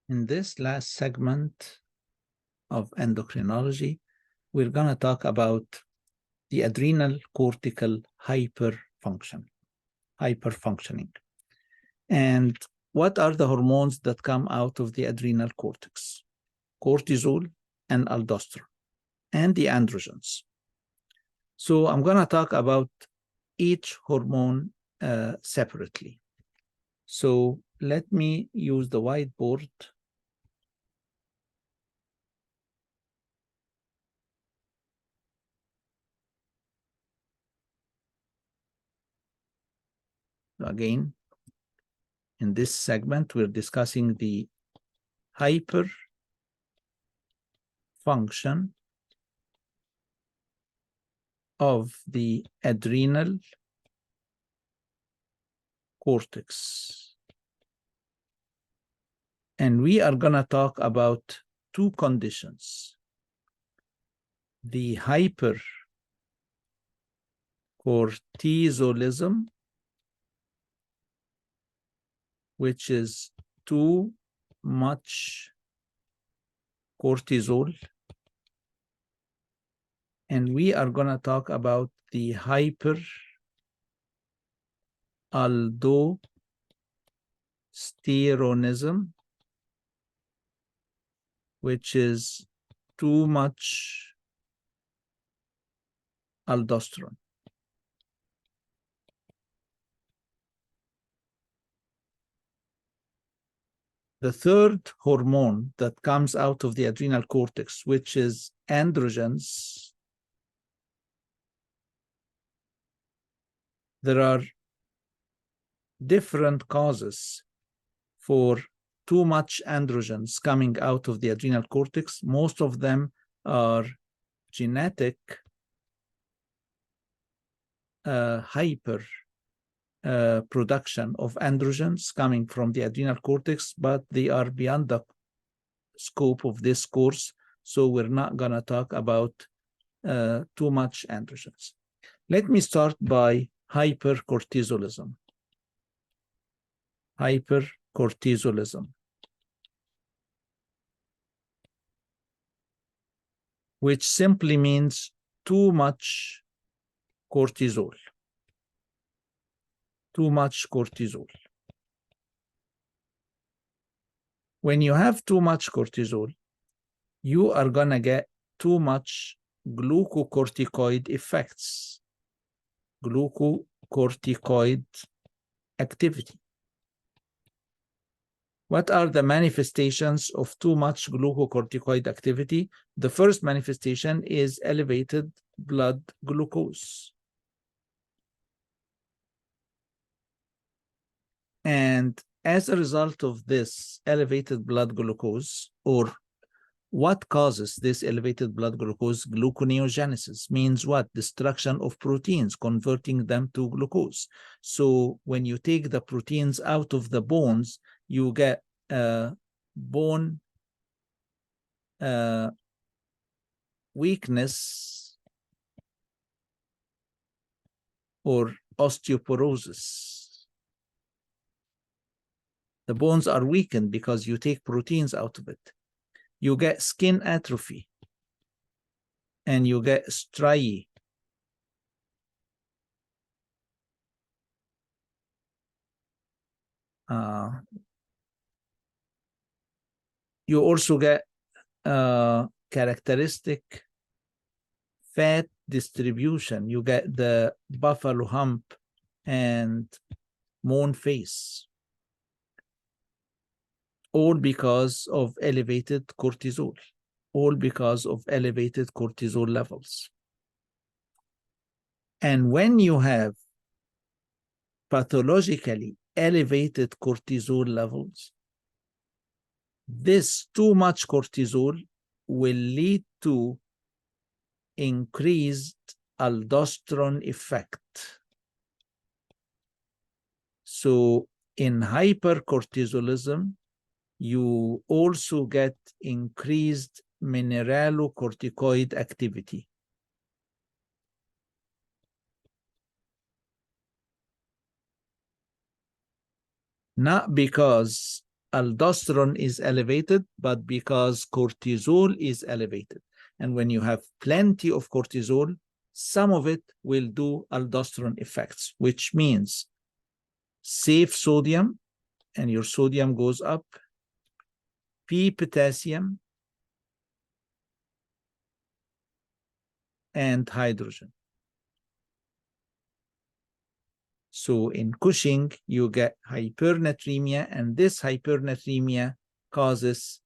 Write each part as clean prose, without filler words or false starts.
In this last segment of endocrinology, we're going to talk about the adrenal cortical hyperfunctioning. And what are the hormones that come out of the adrenal cortex? Cortisol and aldosterone, and the androgens. So I'm going to talk about each hormone separately. So let me use the whiteboard. Again, in this segment, we're discussing the hyperfunction of the adrenal cortex. And we are going to talk about two conditions: the hypercortisolism, which is too much cortisol, and we are going to talk about the hyperaldosteronism, which is too much aldosterone. The third hormone that comes out of the adrenal cortex, which is androgens, there are different causes for too much androgens coming out of the adrenal cortex. Most of them are genetic hyper production of androgens coming from the adrenal cortex, but they are beyond the scope of this course, so we're not going to talk about too much androgens. Let me start by hypercortisolism. Hypercortisolism, which simply means too much cortisol. Too much cortisol. When you have too much cortisol, you are going to get too much glucocorticoid effects, glucocorticoid activity. What are the manifestations of too much glucocorticoid activity? The first manifestation is elevated blood glucose. And as a result of this elevated blood glucose, or what causes this elevated blood glucose? Gluconeogenesis means what? Destruction of proteins, converting them to glucose. So when you take the proteins out of the bones, you get bone weakness or osteoporosis. The bones are weakened because you take proteins out of it. You get skin atrophy, and you get striae. You also get characteristic fat distribution. You get the buffalo hump and moon face, all because of elevated cortisol, all because of elevated cortisol levels. And when you have pathologically elevated cortisol levels, this too much cortisol will lead to increased aldosterone effect. So in hypercortisolism, you also get increased mineralocorticoid activity. Not because aldosterone is elevated, but because cortisol is elevated. And when you have plenty of cortisol, some of it will do aldosterone effects, which means save sodium, and your sodium goes up, P potassium, and hydrogen. So in Cushing, you get hypernatremia, and this hypernatremia causes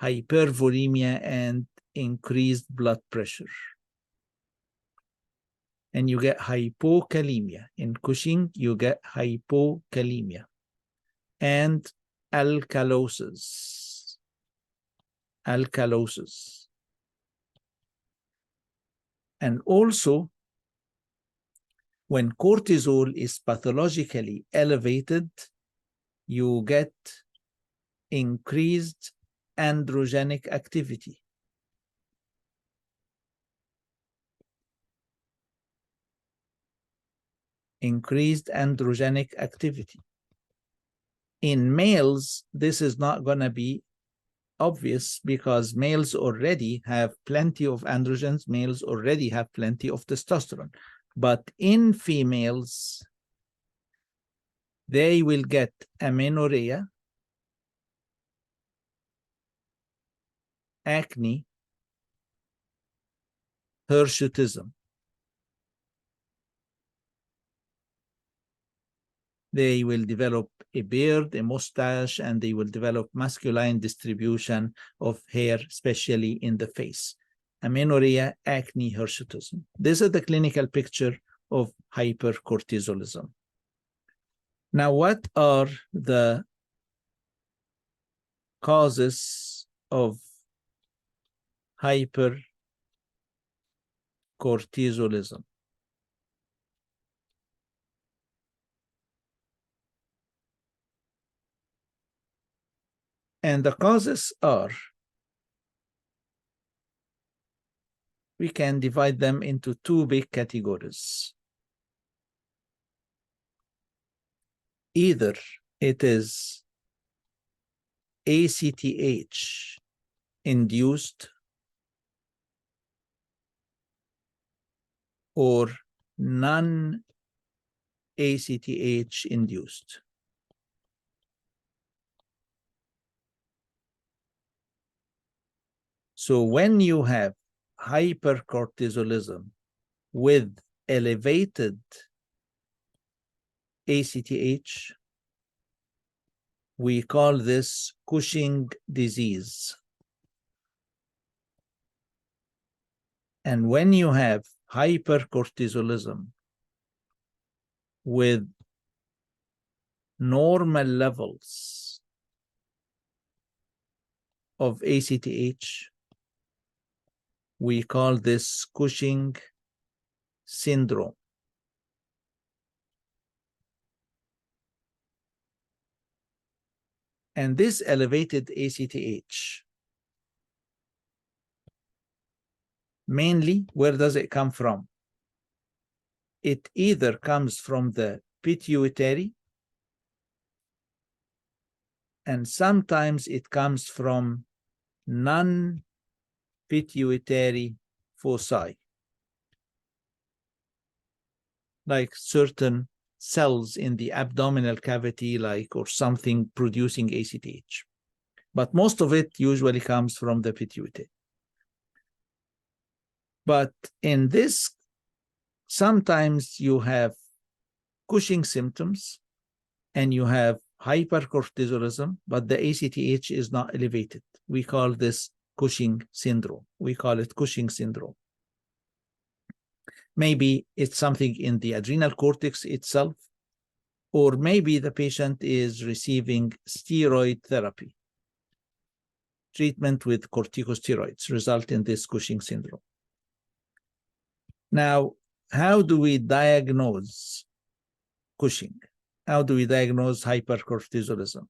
hypervolemia and increased blood pressure. And you get hypokalemia. In Cushing, you get hypokalemia and alkalosis. Alkalosis. And also, when cortisol is pathologically elevated, you get increased androgenic activity. Increased androgenic activity. In males, this is not going to be obvious because males already have plenty of androgens, males already have plenty of testosterone. But in females, they will get amenorrhea, acne, hirsutism. They will develop a beard, a mustache, and they will develop masculine distribution of hair, especially in the face. Amenorrhea, acne, hirsutism. This is the clinical picture of hypercortisolism. Now, what are the causes of hypercortisolism? And the causes are, we can divide them into two big categories. Either it is ACTH induced or non-ACTH induced. So when you have hypercortisolism with elevated ACTH, we call this Cushing disease. And when you have hypercortisolism with normal levels of ACTH, we call this Cushing syndrome. And this elevated ACTH, mainly, where does it come from? It either comes from the pituitary, and sometimes it comes from non-pituitary foci, like certain cells in the abdominal cavity, like, or something producing ACTH. But most of it usually comes from the pituitary. But in this, sometimes you have Cushing symptoms and you have hypercortisolism, but the ACTH is not elevated. We call this Cushing syndrome. We call it Cushing syndrome. Maybe it's something in the adrenal cortex itself, or maybe the patient is receiving steroid therapy. Treatment with corticosteroids result in this Cushing syndrome. Now, how do we diagnose Cushing? How do we diagnose hypercortisolism?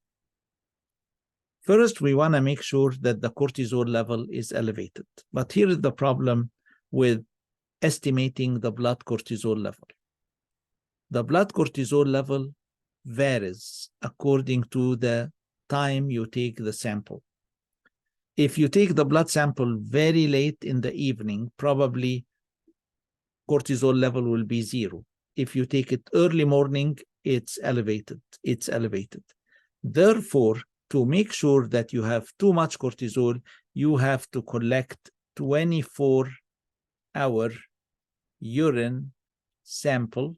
First, we want to make sure that the cortisol level is elevated. But here is the problem with estimating the blood cortisol level. The blood cortisol level varies according to the time you take the sample. If you take the blood sample very late in the evening, probably cortisol level will be 0. If you take it early morning, it's elevated. It's elevated. Therefore, to make sure that you have too much cortisol, you have to collect 24-hour urine sample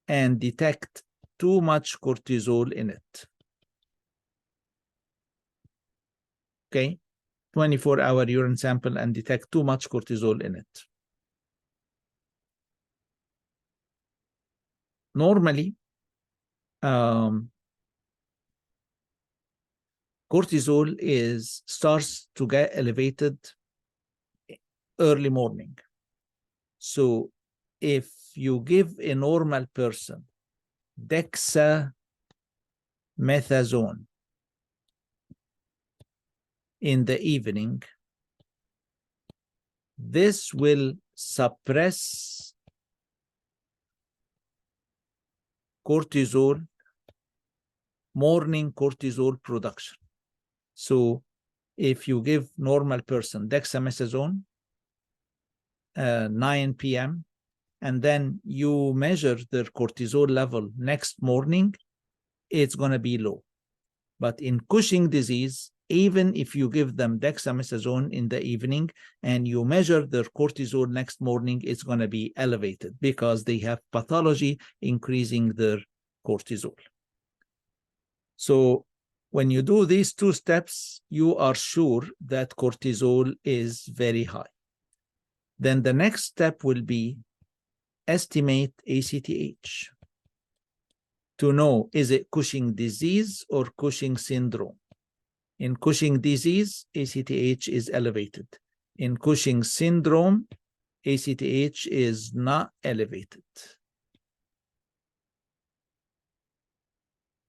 and detect too much cortisol in it. Okay, 24-hour urine sample and detect too much cortisol in it. Normally, cortisol starts to get elevated early morning. So if you give a normal person dexamethasone in the evening, this will suppress cortisol, morning cortisol production. So if you give normal person dexamethasone 9 p.m. and then you measure their cortisol level next morning, it's going to be low. But in Cushing disease, even if you give them dexamethasone in the evening and you measure their cortisol next morning, it's going to be elevated because they have pathology increasing their cortisol. So when you do these two steps, you are sure that cortisol is very high. Then the next step will be estimate ACTH to know, is it Cushing disease or Cushing syndrome? In Cushing disease, ACTH is elevated. In Cushing syndrome, ACTH is not elevated.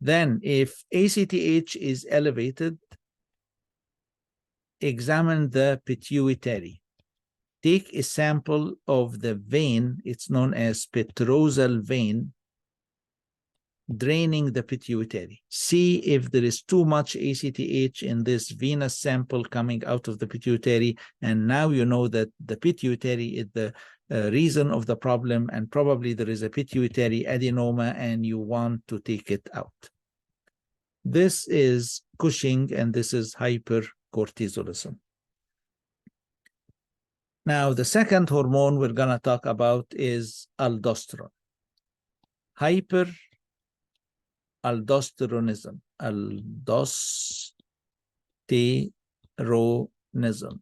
Then, if ACTH is elevated, examine the pituitary. Take a sample of the vein, it's known as petrosal vein, draining the pituitary. See if there is too much ACTH in this venous sample coming out of the pituitary, and now you know that the pituitary is the reason of the problem, and probably there is a pituitary adenoma and you want to take it out. This is Cushing and this is hypercortisolism. Now, the second hormone we're going to talk about is aldosterone. Hyperaldosteronism.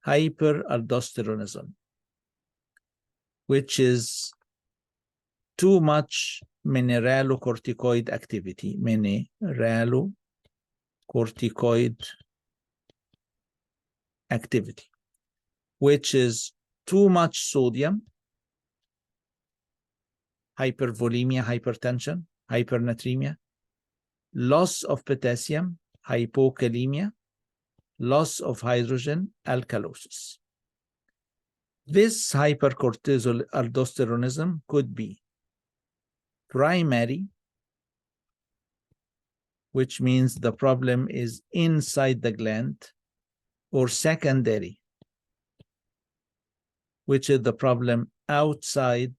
Hyperaldosteronism, which is too much mineralocorticoid activity. Mineralocorticoid activity, which is too much sodium, hypervolemia, hypertension, hypernatremia, loss of potassium, hypokalemia, loss of hydrogen, alkalosis. This hypercortisolism could be primary, which means the problem is inside the gland, or secondary, which is the problem outside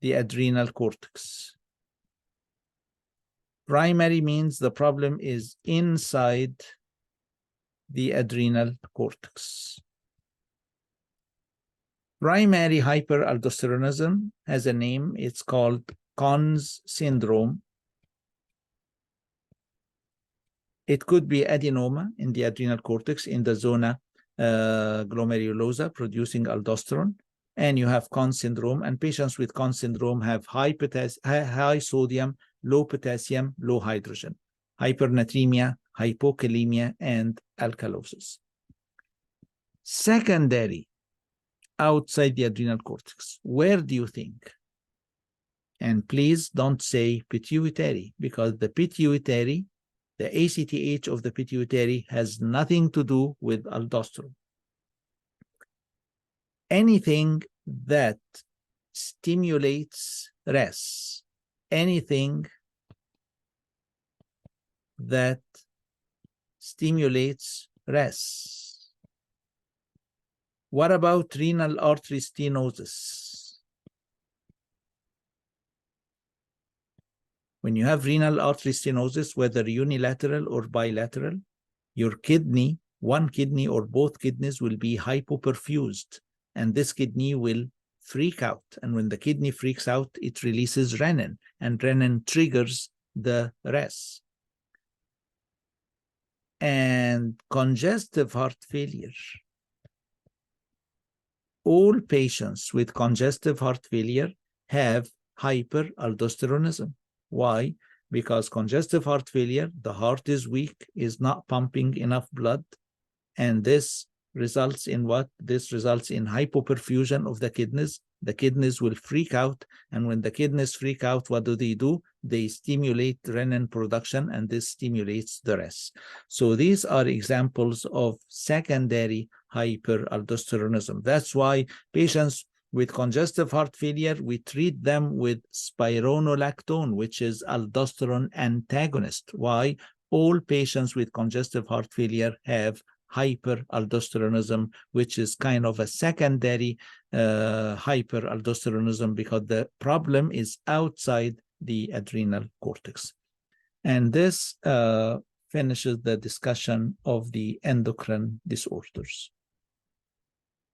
the adrenal cortex. Primary means the problem is inside the adrenal cortex. Primary hyperaldosteronism has a name. It's called Conn's syndrome. It could be adenoma in the adrenal cortex in the zona glomerulosa producing aldosterone, and you have Conn's syndrome, and patients with Conn's syndrome have high sodium, low potassium, low hydrogen, hypernatremia, hypokalemia, and alkalosis. Secondary, outside the adrenal cortex, where do you think? And please don't say pituitary, because the pituitary, the ACTH of the pituitary has nothing to do with aldosterone. Anything that stimulates RES, anything that stimulates RAS. What about renal artery stenosis? When you have renal artery stenosis, whether unilateral or bilateral, your kidney, one kidney or both kidneys will be hypoperfused, and this kidney will freak out. And when the kidney freaks out, it releases renin, and renin triggers the RAS. And congestive heart failure. All patients with congestive heart failure have hyperaldosteronism. Why? Because congestive heart failure, the heart is weak, is not pumping enough blood, and this results in what? This results in hypoperfusion of the kidneys. The kidneys will freak out, and when the kidneys freak out, what do? They stimulate renin production, and this stimulates the rest. So these are examples of secondary hyperaldosteronism. That's why patients with congestive heart failure, we treat them with spironolactone, which is aldosterone antagonist. Why? All patients with congestive heart failure have hyperaldosteronism, which is kind of a secondary hyperaldosteronism because the problem is outside the adrenal cortex. And this finishes the discussion of the endocrine disorders.